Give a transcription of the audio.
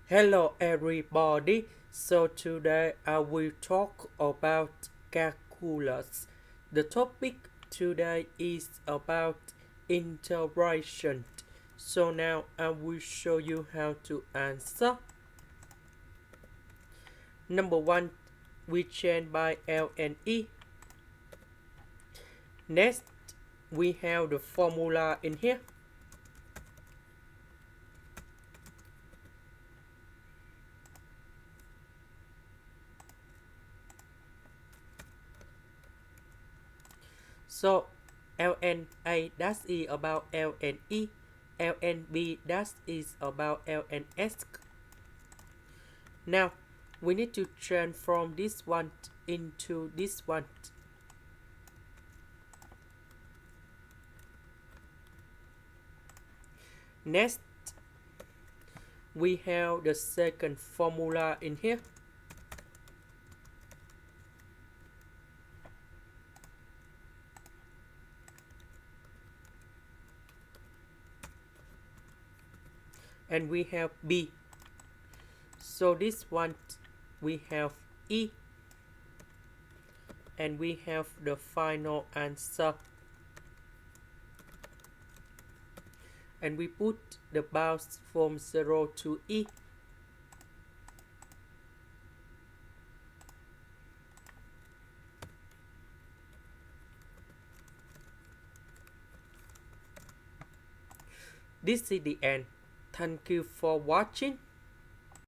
Hello everybody. So today I will talk about calculus. The topic today is about integration. So now I will show you how to answer. Number 1, we change by L and E. Next, we have the formula in here. So ln A dash E about ln E, ln B dash is about ln S. Now we need to transform this one into this one. Next, we have the second formula in here. And we have B. So this one we have E. And we have the final answer. And we put the bounds from 0 to E. This is the end. Thank you for watching.